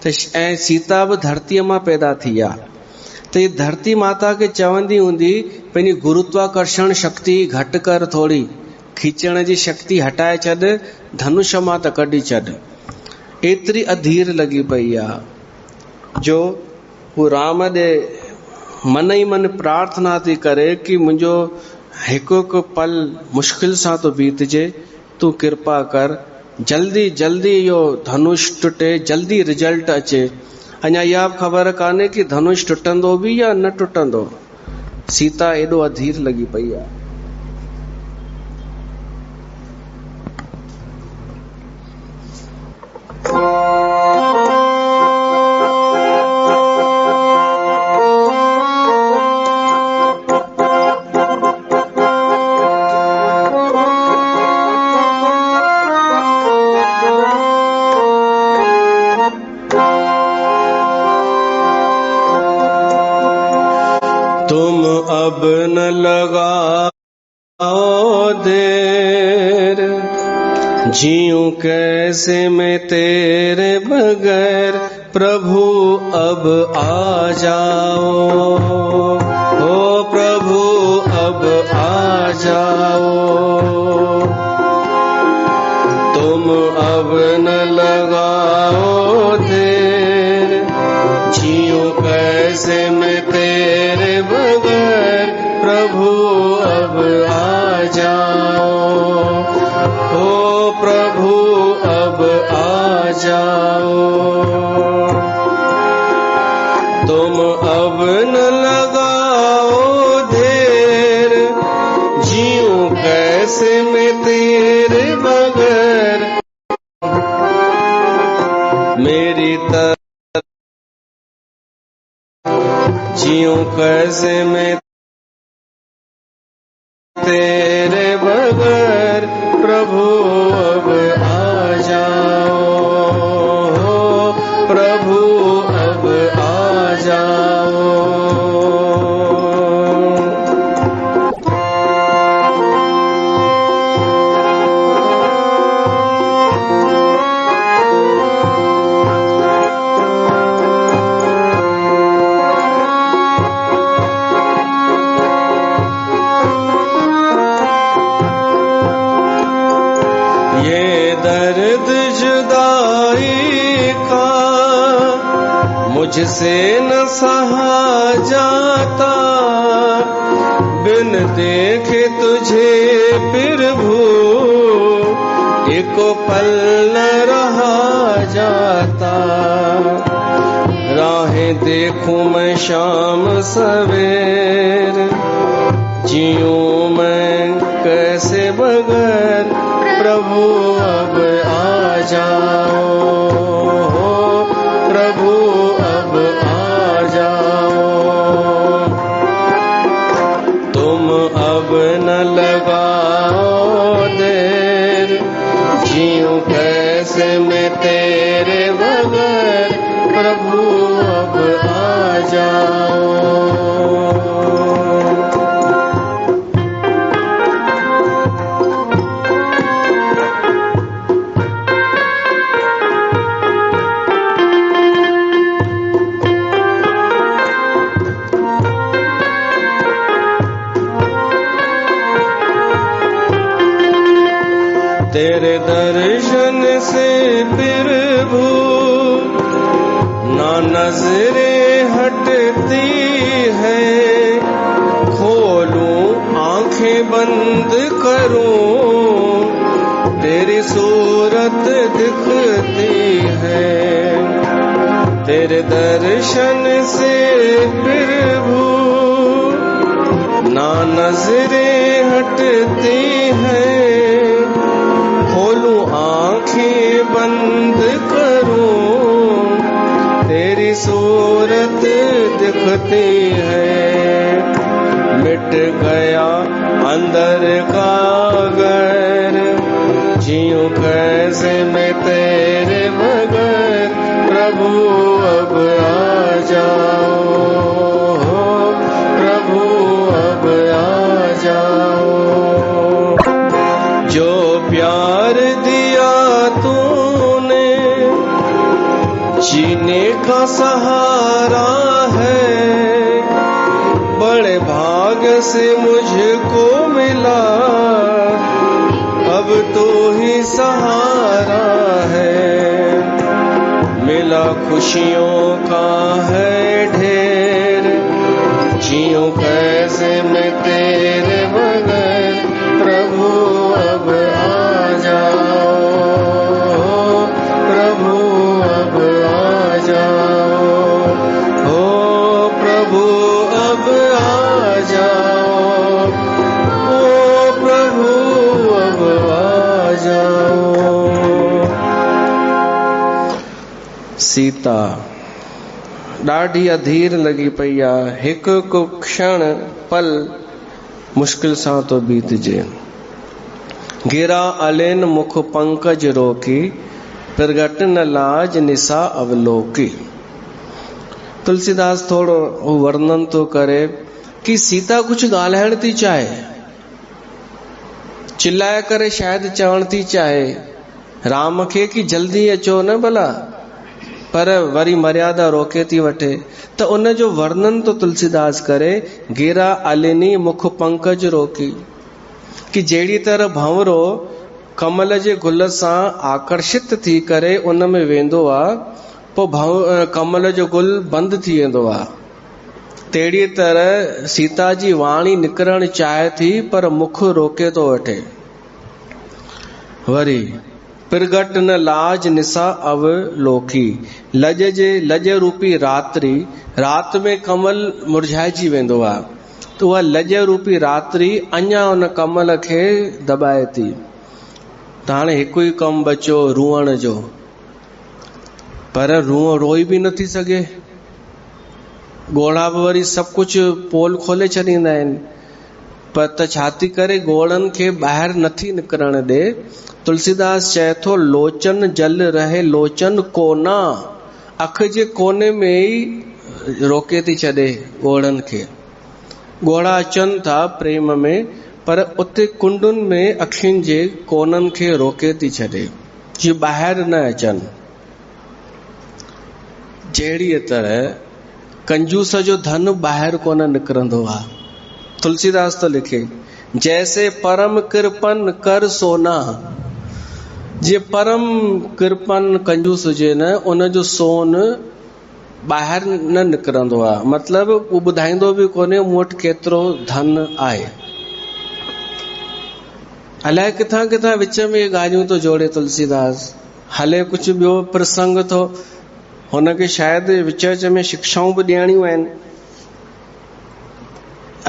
त ऐं सीता बि धरतीअ मां पैदा थी आहे, त ये धरती माता के चवंदी हूंदी पंहिंजी गुरुत्वाकर्षण शक्ति घटि कर, थोड़ी खींचण जी शक्ति हटाए छॾ, धनुष मां त कढी छॾ। एतिरी अधीर लॻी पई आहे जो हू राम ॾे मन ई मन प्रार्थना थी करे कि मुंहिंजो हिकु हिकु पल मुश्किल सां तो बीतजे, तूं कृपा कर, जल्दी जल्दी इहो धनुष टुटे, जल्दी रिजल्ट अचे। अञा इहा ख़बर कान्हे कि धनुष टुटंदो बि या न टुटंदो। सीता एॾो अधीर लॻी पई आहे। तुम अब न लगाओ देर, जीऊं कैसे मैं तेरे बगैर, प्रभु अब आ जाओ, ओ प्रभु अब आ जाओ। तुम अब न लगाओ देर, जीऊं कैसे मैं तेरे बगैर, प्रभु अब आ जाओ, ओ प्रभु अब आ जाओ। तुम अब न लगाओ देर, जीऊं कैसे मैं तेरे बगैर, मेरी तरफ जीऊं कैसे मैं तेरे बगैर, प्रभु अब आ जाओ, प्रभु अब आ जाओ। दर्द जुदाई का मुझसे न सहा जाता, बिन देखे तुझे प्रभु चल न रहा जाता। राहें देखूं मैं शाम सवेर, जीऊं मैं कैसे बगैर प्रभु अब आ जाओ, प्रभु अब आ जाओ। तुम अब न लगाओ देर, जीऊं कैसे मैं तेरे बगैर प्रभु अब आ जाओ। तेरे दर्शन से फिर भूल ना नजरें हटती है, खोलूं आंखें बंद करूं तेरी सूरत दिखती है। तेरे दर्शन से फिर भूल ना नजरें हटती हैं, खोलूं आंखें बंद करूं तेरी सूरत दिखती है। मिट गया अंदर का घर, जीऊं कैसे मैं तेरे बगैर प्रभु अब आ जाओ, प्रभु अब आ जाओ। जो प्यार दिया तूने जीने का सहारा है, बड़े भाग्य से मुझको मिला अब तो ही सहारा है। मिला खुशियों का है ढेर, जीऊं कैसे मैं तेरे बगैर प्रभु अब आ जाओ, प्रभु अब आ जाओ, ओ प्रभु अब आ जाओ, ओ प्रभु अब आ जाओ। सीता ॾाढी अधीर लगी पई आहे, हिकु हिकु क्षण पल मुश्किल सां तो बीतजे। गिरा अलेन मुख पंकज रोकी, प्रगट न लाज निसा अवलोकी। तुलसीदास थोड़ो वर्णन तो करे कि सीता कुछ ॻाल्हाइण थी चाहे, चिल्लाए करे शायद चवण थी चाहे राम खे कि जल्दी अचो न भला, पर वरी मर्यादा रोके थी वठे। तो उन जो वर्णन तो तुलसीदास करे, गिरा अलिनी मुख पंकज रोकी, कि जहिड़ी तरह भंवरो कमल जे गुल सां आकर्षित थी करे उन में वेंदो आहे, पोइ कमल जो गुल बंदि थी वेंदो आहे, तहिड़ी तरह सीता जी वाणी निकिरण चाहे थी पर मुख रोके थो वठे। वरी प्रगट न लाज निसा अवलोकी, लज रूपी रात्रि, रात में कमल मुरझाइजी वेंदो आहे, तो उहा लज रूपी रात्रि अञा उन कमल खे दबाए थी। त हाणे हिकु ई कमु बचो रुअण जो, पर रोई बि नथी सघे। ॻोढ़ा बि वरी सभु कुझु पोल खोले छॾींदा आहिनि, पर त छा थी करे ॻोढ़नि खे ॿाहिरि नथी निकिरण ॾे। तुलसीदास चए थो, लोचन जल रहे लोचन कोना, अख जे कोने में ई रोके थी छॾे ॻोढ़नि खे। ॻोढ़ा अचनि था प्रेम में, पर उते कुंडुनि में अखियुनि जे कोननि खे रोके थी छॾे जीअं ॿाहिरि न अचनि। जहिड़ीअ तरह कंजूस जो धन ॿाहिरि कोन निकिरंदो आहे। तुलसीदास तो लिखे, जैसे परम कृपन कर सोना, जे परम कृपन कंजूस हुजे न, उन जो सोन ॿाहिरि न निकिरंदो आहे। मतिलब उहो ॿुधाईंदो बि कोन्हे मूं वटि केतिरो धन आहे। अलाए किथां किथां विच में ये ॻाल्हियूं तो जोड़े तुलसीदास। हले कुछ ॿियो प्रसंग थो, हुनखे शायदि विच विच में शिक्षाऊं बि ॾियणियूं आहिनि।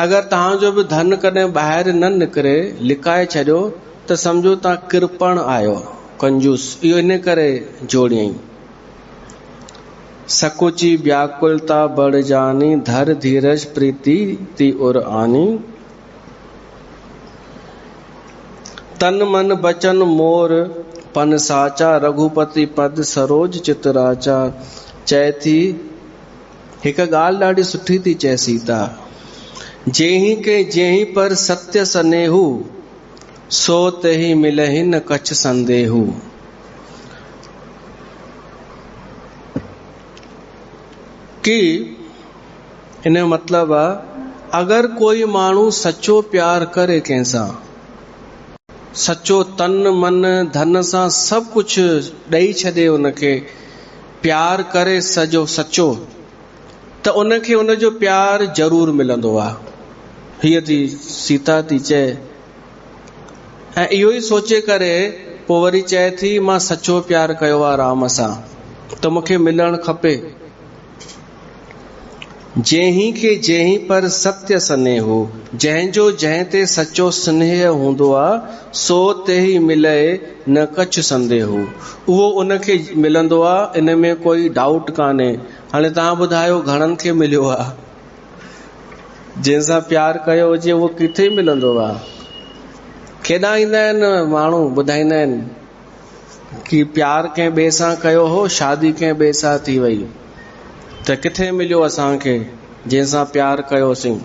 अगरि तव्हांजो बि धन कॾहिं ॿाहिरि न निकिरे, लिकाए छॾियो, त सम्झो तव्हां कृपण आहियो, कंजूस। इहो इन करे जोड़ियईं। सकुची व्याकुलता बढ़ जानी, धर धीरज प्रीति ती उर आनी। तन मन बचन मोर पन साचा, रघुपति पद सरोज चितराचा। चए थी, हिकु ॻाल्हि ॾाढी सुठी थी चए सीता, जेही के जेही पर सत्य सनेहू, सो तेही मिलहि न कछ संदेहू। कि इन जो मतलब आहे, अगर कोई माण्हू सच्चो प्यार करे कंहिंसां, सच्चो तन मन धन सां सभु कुछ ॾेई छॾे, उनखे प्यार करे सॼो सच्चो, त उनखे उनजो प्यार ज़रूर मिलंदो आहे। हीअ थी सीता थी चए। ऐं इहो ई सोचे करे पोइ वरी चए थी, मां सच्चो प्यार कयो आहे राम सां, त मूंखे मिलणु खपे। जेही के जेही पर सत्य स्नेहु, जंहिंजो जंहिं ते सच्चो स्नेह हूंदो आहे, सो तेही मिले न कछ संदेहु। उहो उनखे मिलंदो आहे, इन में कोई डाउट कान्हे। हाणे तव्हां ॿुधायो घणनि खे मिलियो आहे? जंहिंसां प्यार कयो हुजे उहो किथे मिलंदो आहे? केॾा ईंदा आहिनि माण्हू ॿुधाईंदा आहिनि कि प्यार कंहिं ॿिए सां कयो हो, शादी कंहिं ॿिए सां थी वई, त किथे मिलियो असांखे जंहिंसां प्यार कयोसीं?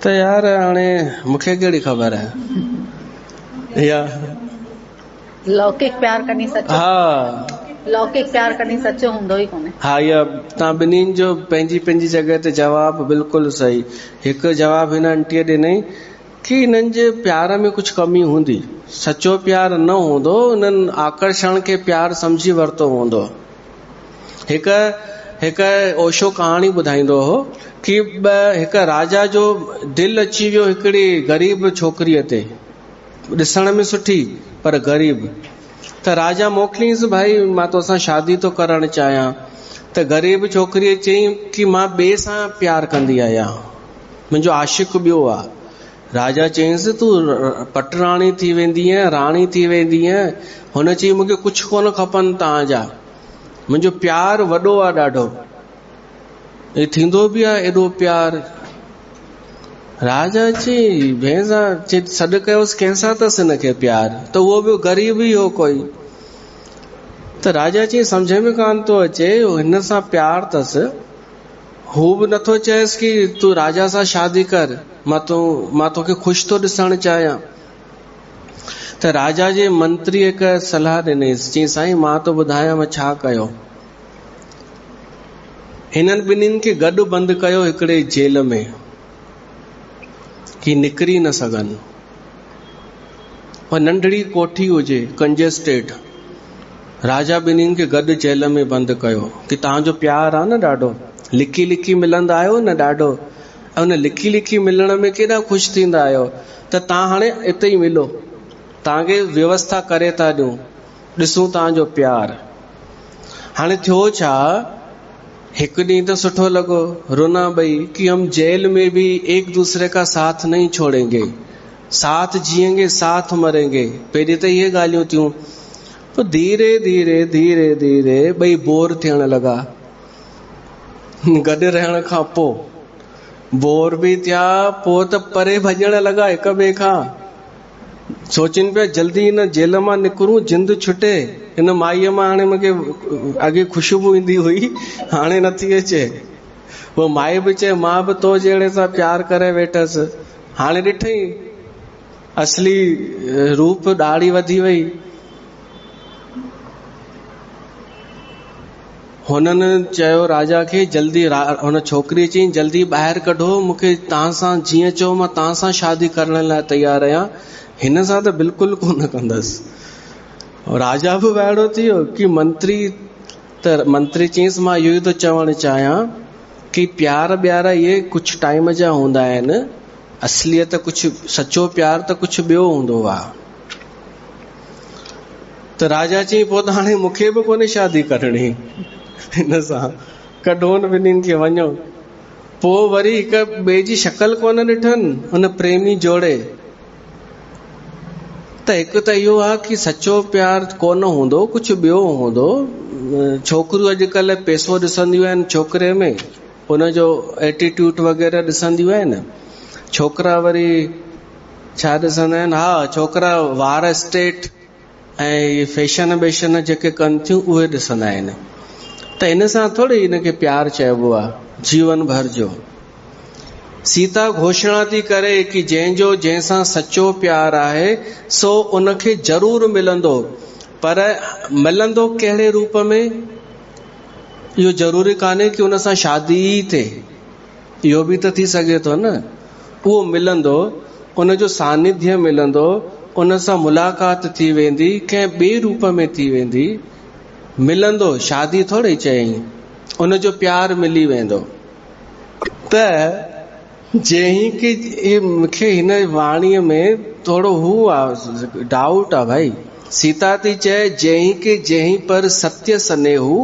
त यार हाणे मूंखे कहिड़ी ख़बर आहे? या लौकिक प्यार कॾहिं सच्चो, हा, लौकिक प्यार कॾहिं सच्चो हूंदो ई कोन्हे। हा, इहा तव्हां ॿिन्हिनि जो पंहिंजी पंहिंजी जॻह ते जवाबु बिल्कुलु सही। हिकु जवाबु हिन आंटीअ ॾिनई कि हिननि जे प्यार में कुछ कमी हूंदी, सच्चो प्यार न हूंदो, हुननि आकर्षण खे प्यार समझी वरितो हूंदो। हिकु ओशो कहाणी ॿुधाईंदो हो कि हिकु राजा जो दिलि अची वियो हिकिड़ी ग़रीब छोकिरीअ ते, ॾिसण में सुठी पर ग़रीब। त राजा मोकिलियंसि, भाई मां तोसां शादी थो करणु चाहियां। त ग़रीब छोकिरीअ चयईं कि मां ॿिए सां प्यार कंदी आहियां, मुंहिंजो आशिक़ ॿियो आहे। राजा चयईंसि, तूं पटराणी थी वेंदीअ, राणी थी वेंदीअ। हुन चई, मूंखे कुझु कोन खपनि तव्हांजा, मुंहिंजो प्यार वॾो आहे ॾाढो, ऐं थींदो बि आहे एॾो प्यार। राजा चई, भेण सां सॾु कयोसि, कंहिंसां अथसि हिनखे प्यार? त उहो बि ग़रीब ई हो कोई। त राजा चई, सम्झ में कान थो अचे, हिन सां प्यार अथसि, हू बि नथो चएसि कि तूं राजा सां शादी कर, मां तोखे ख़ुशि थो ॾिसणु चाहियां। त राजा जे मंत्री हिकु सलाह ॾिनईसि, चई, साईं मां तो ॿुधायां मां छा कयो। हिननि ॿिन्हिनि खे गॾु बंदि कयो हिकिड़े जेल में कि निकिरी न सघनि। और नंढड़ी कोठी हुजे, कंजेस्टेड। राजा ॿिन्हिनि खे गॾु जेल में बंदि कयो कि तव्हांजो प्यार आहे न ॾाढो, लिकी लिकी मिलंदा आहियो न ॾाढो, ऐं उन लिकी लिकी मिलण में केॾा ख़ुशि थींदा आहियो, त तव्हां हाणे हिते ई मिलो, तव्हांखे व्यवस्था करे था ॾियूं, ॾिसूं तव्हांजो प्यार। हाणे थियो छा, हिकु ॾींहुं त सुठो लॻो, रोना ॿई कि हम जेल में भी एक दूसरे का साथ नहीं छोड़ेंगे, साथ जिएंगे साथ मरेंगे। पहिरीं त इहे ॻाल्हियूं थियूं। पोइ धीरे धीरे धीरे धीरे ॿई बोर थियण लॻा। गॾु रहण खां पोइ बोर बि थिया, पोइ त परे भॼण लॻा हिक ॿिए खां। सोचनि पिया जल्दी हिन जेल मां निकिरूं, जिंद छुटे। हिन माईअ मां हाणे मूंखे अॻे ख़ुशबू ईंदी हुई, हाणे नथी अचे। पोइ माई बि चए, मां बि तो जहिड़े सां प्यार करे वेठसि, हाणे ॾिठई असली रूप, ॾाढ़ी वधी वई। हुननि चयो राजा खे, जल्दी, हुन छोकिरी चई, जल्दी ॿाहिरि कढो, मूंखे तव्हां सां जीअं चओ मां तव्हां सां शादी करण लाइ तयार आहियां, हिन सां त बिल्कुलु कोन कंदसि। राजा बि वाइड़ो थी वियो कि मंत्री चईंसि, मां इहो ई थो चवणु चाहियां कि प्यार ॿ्यार इहे कुझु टाइम जा हूंदा आहिनि, असलियत कुछ सच्चो प्यार त कुछ ॿियो हूंदो आहे। त राजा चई पोइ त हाणे मूंखे बि कोन्हे शादी करणी, हिन सां कढोन ॿिन्हिनि खे वञो। पोइ वरी हिक ॿिए जी शक्ल कोन ॾिठनि उन प्रेमी जोड़े। त हिकु त इहो आहे कि सच्चो प्यार कोन हूंदो, कुछ ॿियो हूंदो। छोकिरियूं अॼुकल्ह पैसो ॾिसंदियूं आहिनि छोकिरे में, उनजो एटीट्यूड वग़ैरह ॾिसंदियूं आहिनि। छोकिरा वरी छा ॾिसंदा आहिनि, हा छोकिरा वार स्ट्रेट ऐं फैशन बेशन जेके कनि थियूं उहे ॾिसंदा आहिनि। त इन सां थोरी इनखे प्यार चइबो आहे जीवन भर जो। सीता घोषणा थी करे कि जंहिंजो जंहिंसां सच्चो प्यार आहे सो उनखे ज़रूर मिलंदो, पर मिलंदो कहिड़े रूप में इहो ज़रूरी कान्हे कि उन सां शादी ई थिए, इहो बि त थी सघे थो न। उहो मिलंदो, उनजो सानिध्य मिलंदो, उन सां मुलाक़ात थी वेंदी, कंहिं ॿिए रूप में थी वेंदी, मिलंदो, शादी थोड़ी चई, उनजो प्यार मिली वेंदो। त जंहिं के मूंखे हिन वाणीअ में थोड़ो हू आहे, डाउट आहे भाई। सीता थी चए जंहिं के जंहिं पर सत्य सनेहू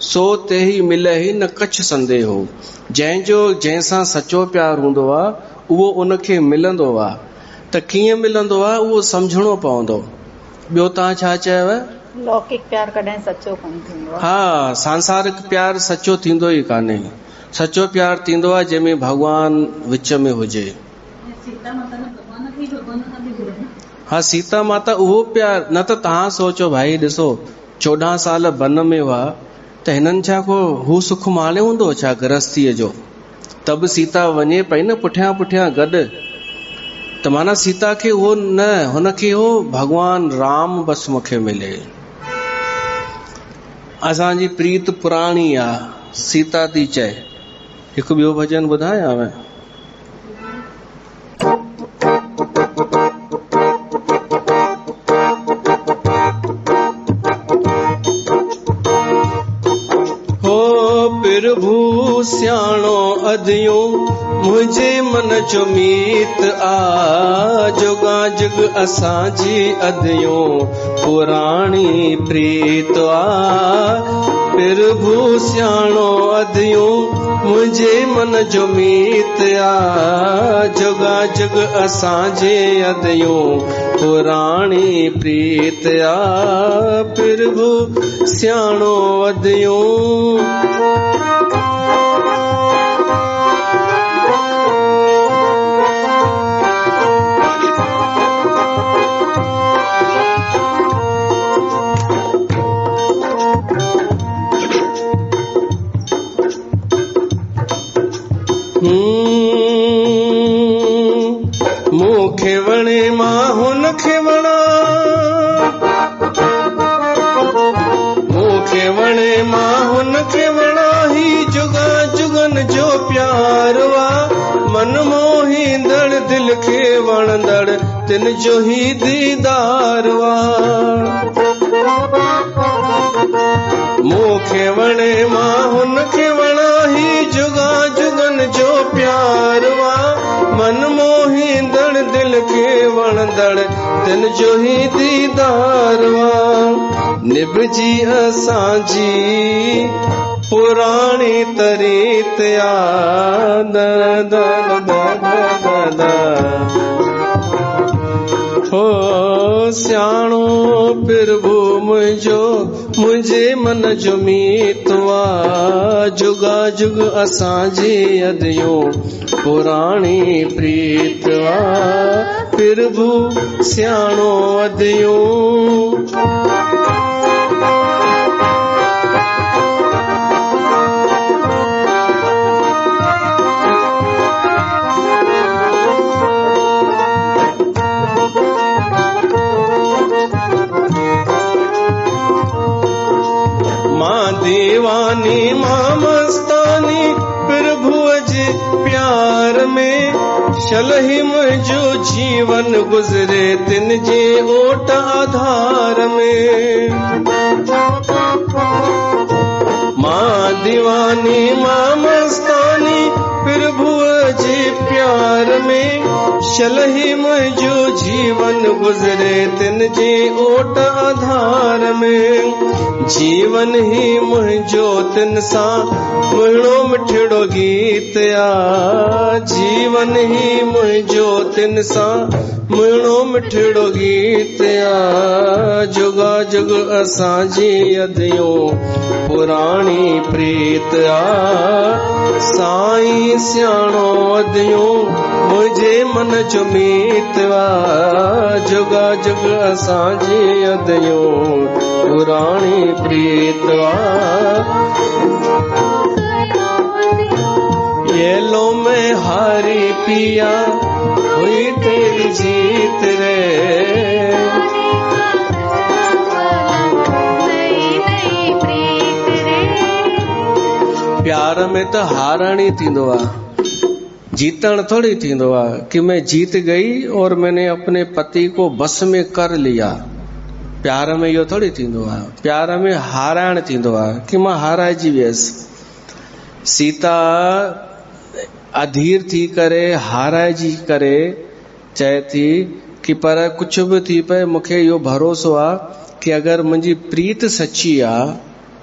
सो ते ही मिले ही न कछ संदेहू। जंहिंजो जंहिंसां सच्चो प्यार हूंदो आहे उहो उनखे मिलंदो आहे। त कीअं मिलंदो आहे उहो सम्झणो पवंदो। ॿियो तव्हां छा चयव? लौकिक प्यार कॾहिं सच्चो कोन थींदो आहे। हा, सांसारिक प्यार सच्चो थींदो ई कान्हे। सच्चो प्यार थींदो आहे जंहिंमें भगवान विच में हुजे। हा, सीता माता उहो प्यार न। त तव्हां सोचो भाई, ॾिसो 14 साल वन में हुआ त हिननि छा को हू सुख माणे हूंदो छा गृहस्थीअ जो? तब सीता वञे पई न पुठियां पुठियां गॾु। त माना सीता खे उहो न, हुनखे हो भगवान राम बस मूंखे मिले। असांजी प्रीत पुराणी आहे। सीता थी चए, हिकु ॿियो भजन ॿुधायांव। प्रभु सियाणो अदियो मुझे मन जो मीत आ, जुगा जुग असांजी अदियो पुराणी प्रीत आ। प्रभु सियाणो अदियो मुझे मन जो मीत आ, जुगा जुग असांजे अदियो पुराणी प्रीत आ। प्रभु सियाणो अदियो। मूंखे वणे मां हुनखे वणा, मूंखे वणे मां हुनखे वणा, ही जुगा जुगन जो प्यार वा। मन मोहींदड़ दिल खे वणंदड़ तिन जो ही दीदार वा। मूंखे वणे मां हुनखे वणा, ही जुगा जुगन जो प्यार वा। मन मोहींदड़ दिल खे वणंदड़ तिन जो ही दीदार वा। निभजी असांजी पुराणी तरीत आ, द द द द द। हो सियाणो प्रभु मुंहिंजो मुंहिंजे मन जो मीत आ, जुगा जुग असांजी अदियो पुराणी प्रीत आ। प्रभु सियाणो अदियो। दीवानी मां मस्तानी प्रभुअ जे प्यार में, शलही मुंहिंजो जीवन गुज़रे तिन जे ओट आधार में। मां दीवानी मां मस्तानी प्रभुअ जे प्यार में, चलही मुझो जीवन गुजरे तिन जे ओट आधार में, जीवन ही मुझो तिन सा मुहिणो मिठड़ो गीत आ, जीवन ही मुझो तिन सा मुहिणो मिठड़ो गीत आ। जुगा जुग असांजी अदियों पुराणी प्रीत आ, साईं सियाणो अदियों मुझे मन जो मीत आ। जुगा जुग असांजी अदियों पुराणी प्रीत आ। ये लो में हारी पिया हुई तेरी जीत रे, प्यार में तो हारण ही थींदो आ, जीतण थोड़ी थींदो आ कि मैं जीत गई और मैंने अपने पति को बस में कर लिया। प्यार में यो थोड़ी थींदो आ, प्यार में हाराइण थींदो आ कि मां हाराइजी वियसि। सीता अधीर थी करे हाराइजी करे चए थी कि पर कुछ भी थी पए मूंखे इहो भरोसो आ कि अगर मुंहिंजी प्रीत सची आ,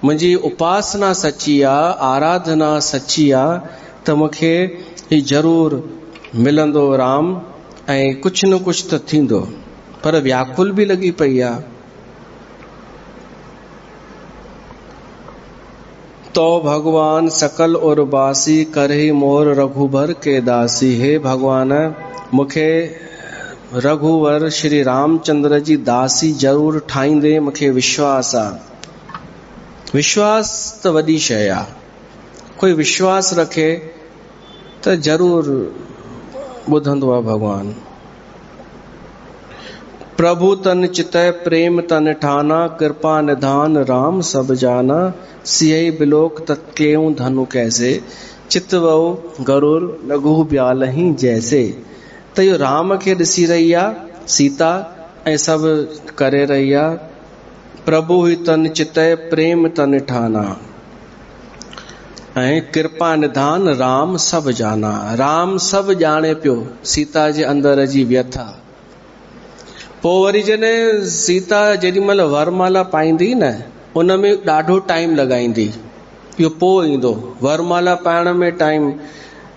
मुंहिंजी उपासना सची आ, आराधना सची आ त मूंखे ही जरूर मिलंदो राम ऐं कुछ न कुछ त थींदो। पर व्याकुल भी लगी पई आ। तो भगवान सकल उर्वासी करही मोर रघुबर के दासी। हे भगवान मूंखे रघुवर श्री रामचंद्र जी दासी जरूर ठाहींदे, मूंखे विश्वास आ। विश्वास त वॾी शइ आ, कोई विश्वास रखे त जरूर ॿुधंदो आहे भगवान। प्रभु तन चितय प्रेम तन ठाना, कृपा निधान राम सब जाना। सियहि बिलोक तत्केऊं धनु कैसे, चितवऊ गरुर लघु ब्यालहि जैसे। त इहो राम खे ॾिसी रही आहे सीता ऐं सभु करे रही आहे। प्रभु ही तन चितय प्रेम तन ठाना ऐं कृपा निधान राम सब जाना। राम सब ॼाणे पियो सीता जे अंदर जी व्यथा। पोइ वरी जॾहिं सीता जेॾीमहिल वरमाला पाईंदी न उन में ॾाढो टाइम लॻाईंदी, इहो पोइ ईंदो। वरमाला पाइण में टाइम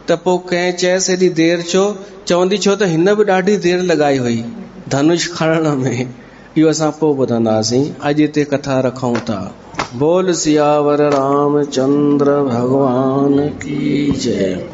त पोइ कंहिं चयसि हेॾी देरि छो, चवंदी छो त हिन बि ॾाढी देरि लॻाई हुई धनुष खणण में। इहो असां पोइ ॿुधंदासीं, अॼु हिते कथा रखूं था। बोल सियावर रामचंद्र भगवान की जय।